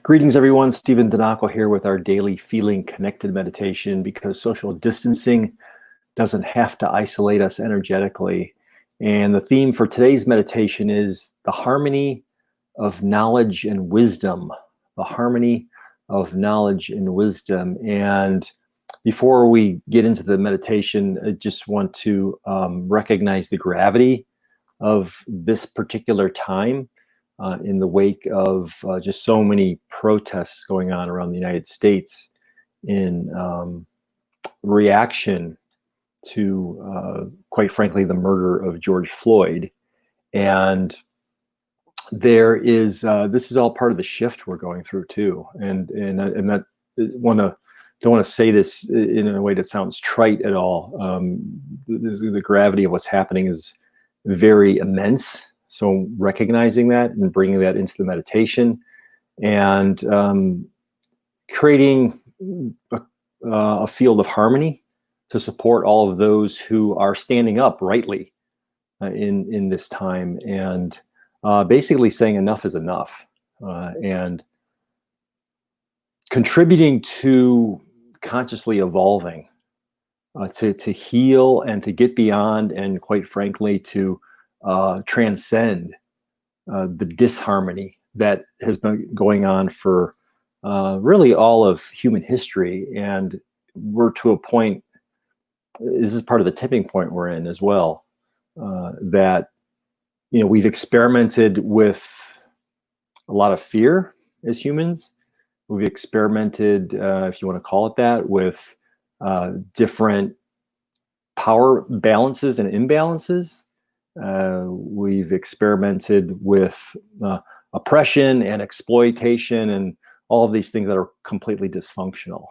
Greetings, everyone. Stephen Donaco here with our daily Feeling Connected meditation, because social distancing doesn't have to isolate us energetically. And the theme for today's meditation is the harmony of knowledge and wisdom. The harmony of knowledge and wisdom. And before we get into the meditation, I just want to recognize the gravity of this particular time. In the wake of just so many protests going on around the United States in reaction to, quite frankly, the murder of George Floyd. And there is, this is all part of the shift we're going through too. And that don't want to say this in a way that sounds trite at all. The gravity of what's happening is very immense. So recognizing that and bringing that into the meditation, and creating a field of harmony to support all of those who are standing up rightly in this time, and basically saying enough is enough, and contributing to consciously evolving, to heal and to get beyond, and quite frankly to transcend the disharmony that has been going on for really all of human history. And we're to a point, this is part of the tipping point we're in as well, that we've experimented with a lot of fear as humans. We've experimented, if you want to call it that, with different power balances and imbalances. We've experimented with oppression and exploitation and all of these things that are completely dysfunctional,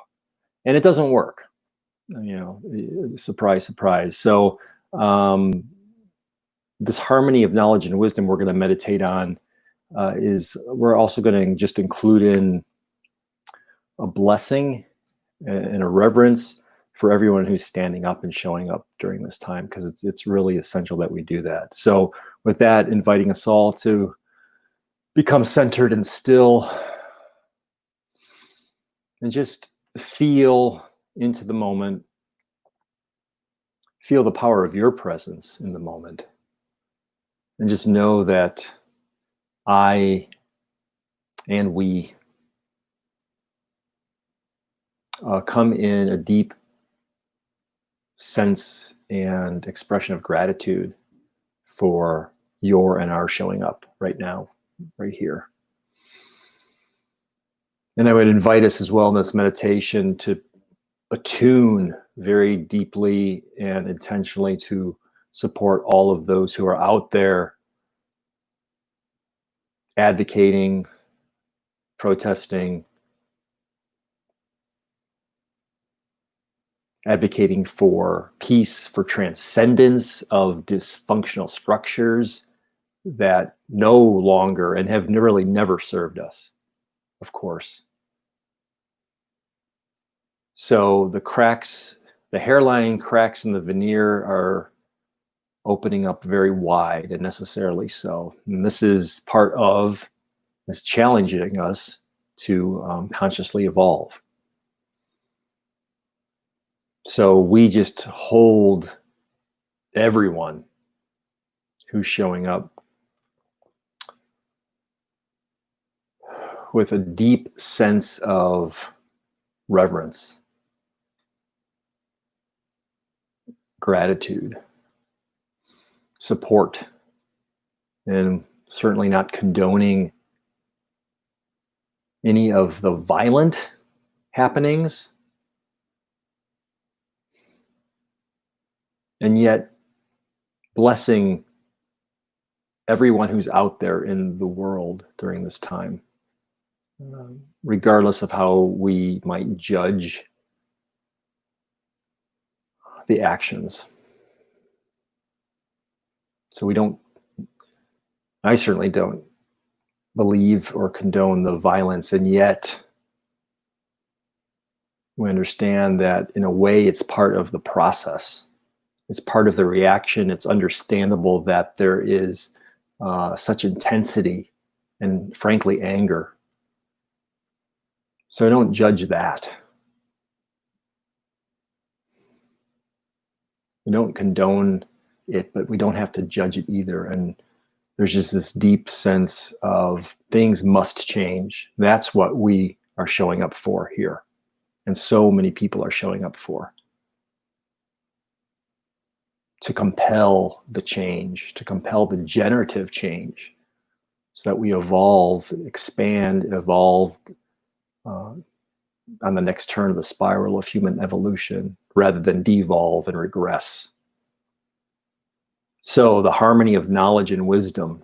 and it doesn't work. Surprise, surprise. So this harmony of knowledge and wisdom we're going to meditate on is we're also going to just include in a blessing and a reverence for everyone who's standing up and showing up during this time, because it's really essential that we do that. So with that, inviting us all to become centered and still, and just feel into the moment, feel the power of your presence in the moment, and just know that I and we come in a deep sense and expression of gratitude for your and our showing up right now, right here. And I would invite us as well in this meditation to attune very deeply and intentionally to support all of those who are out there advocating, protesting, advocating for peace, for transcendence of dysfunctional structures that no longer and have really never served us, of course. So the cracks, the hairline cracks in the veneer are opening up very wide, and necessarily so. And this is part of this challenging us to consciously evolve. So we just hold everyone who's showing up with a deep sense of reverence, gratitude, support, and certainly not condoning any of the violent happenings, and yet blessing everyone who's out there in the world during this time, regardless of how we might judge the actions. So I certainly don't believe or condone the violence, and yet we understand that in a way it's part of the process. It's part of the reaction. It's understandable that there is such intensity and, frankly, anger So I don't judge that. We don't condone it, but we don't have to judge it either. And there's just this deep sense of things must change. That's what we are showing up for here. And so many people are showing up for. To compel the change, to compel the generative change, so that we evolve, expand, evolve on the next turn of the spiral of human evolution, rather than devolve and regress. So the harmony of knowledge and wisdom,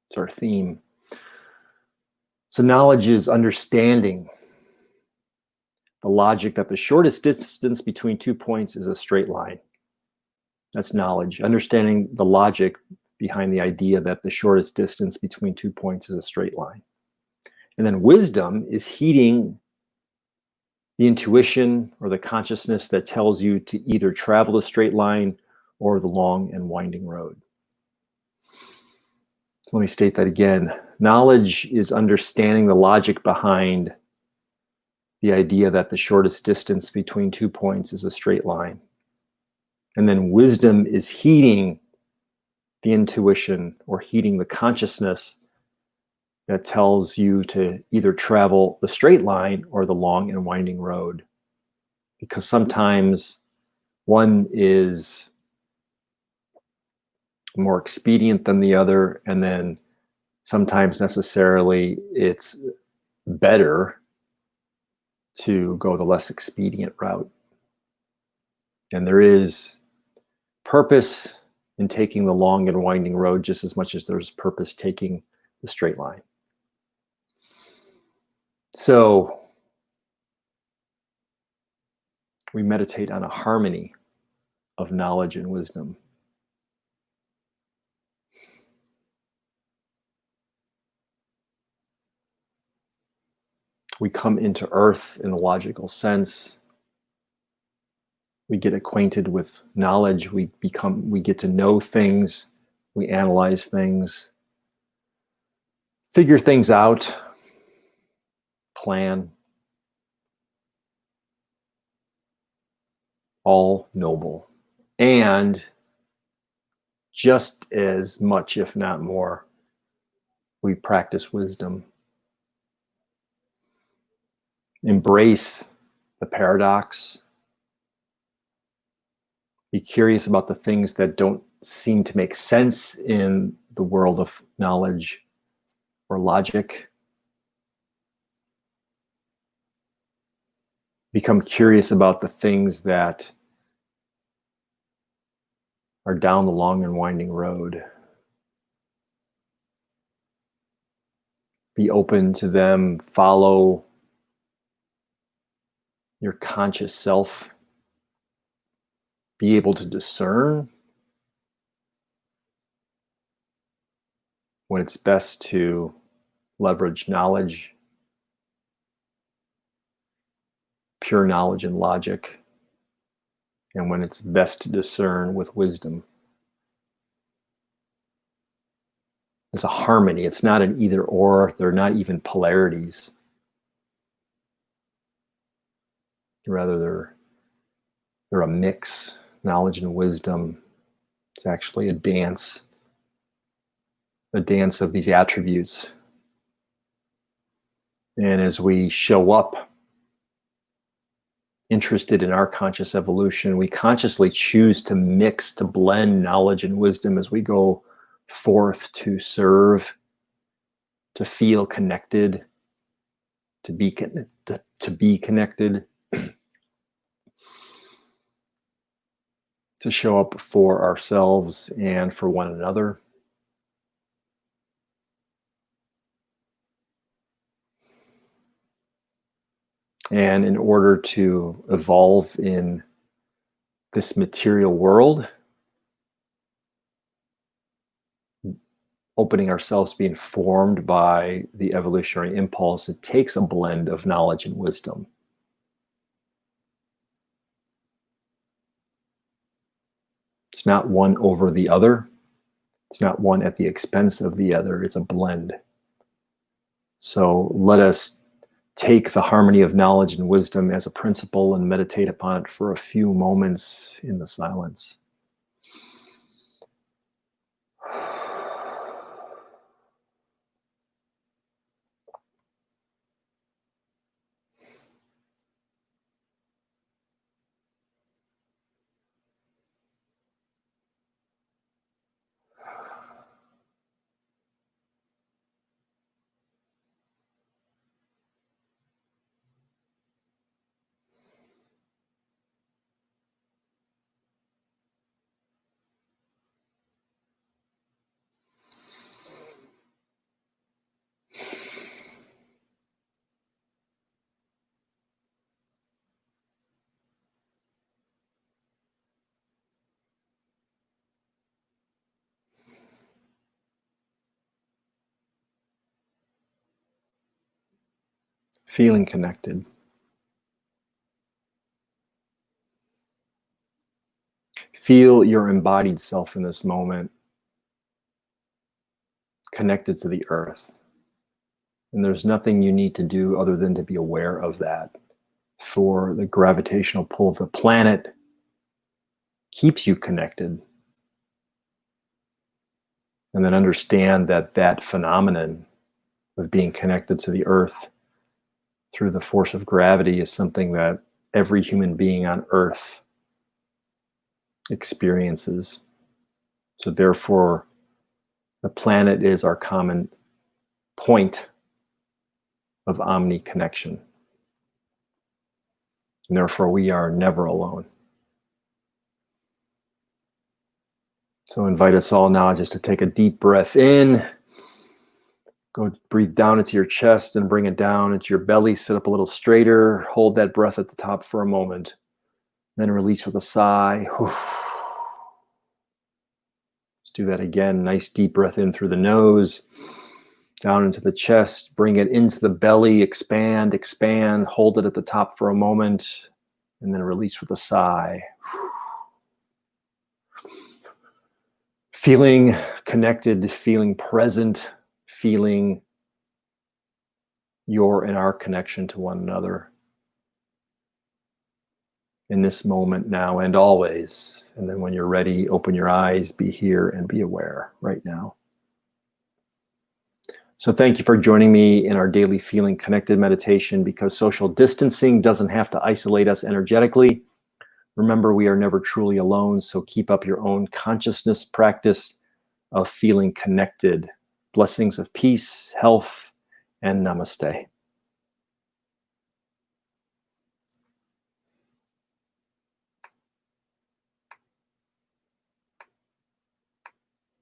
it's our theme. So knowledge is understanding the logic that the shortest distance between 2 points is a straight line. That's knowledge. Understanding the logic behind the idea that the shortest distance between 2 points is a straight line. And then wisdom is heeding the intuition or the consciousness that tells you to either travel a straight line or the long and winding road. So let me state that again. Knowledge is understanding the logic behind the idea that the shortest distance between 2 points is a straight line. And then wisdom is heeding the intuition or heeding the consciousness that tells you to either travel the straight line or the long and winding road. Because sometimes one is more expedient than the other, and then sometimes necessarily it's better to go the less expedient route. And there is purpose in taking the long and winding road just as much as there's purpose taking the straight line. So we meditate on a harmony of knowledge and wisdom. We come into earth in a logical sense. We get acquainted with knowledge. We get to know things. We analyze things, figure things out, plan. All noble. And just as much, if not more, we practice wisdom. Embrace the paradox. Be curious about the things that don't seem to make sense in the world of knowledge or logic. Become curious about the things that are down the long and winding road. Be open to them. Follow your conscious self. Be able to discern when it's best to leverage knowledge, pure knowledge and logic, and when it's best to discern with wisdom. It's a harmony. It's not an either or. They're not even polarities. Rather, they're a mix. Knowledge and wisdom. It's actually a dance of these attributes. And as we show up interested in our conscious evolution, we consciously choose to mix, to blend knowledge and wisdom as we go forth to serve, to feel connected, to be connected, to show up for ourselves and for one another. And in order to evolve in this material world, opening ourselves to being formed by the evolutionary impulse, it takes a blend of knowledge and wisdom. It's not one over the other. It's not one at the expense of the other. It's a blend. So let us take the harmony of knowledge and wisdom as a principle and meditate upon it for a few moments in the silence. Feeling connected. Feel your embodied self in this moment, connected to the earth. And there's nothing you need to do other than to be aware of that. For the gravitational pull of the planet keeps you connected. And then understand that that phenomenon of being connected to the earth through the force of gravity is something that every human being on earth experiences. So therefore, the planet is our common point of omni-connection. And therefore, we are never alone. So invite us all now just to take a deep breath in. Go breathe down into your chest and bring it down into your belly. Sit up a little straighter. Hold that breath at the top for a moment. Then release with a sigh. Let's do that again. Nice deep breath in through the nose, down into the chest. Bring it into the belly. Expand, expand. Hold it at the top for a moment. And then release with a sigh. Feeling connected, feeling present, feeling your and our connection to one another in this moment now and always. And then when you're ready, open your eyes, be here and be aware right now. So thank you for joining me in our daily Feeling Connected meditation, because social distancing doesn't have to isolate us energetically. Remember, we are never truly alone, so keep up your own consciousness practice of feeling connected. Blessings of peace, health, and namaste.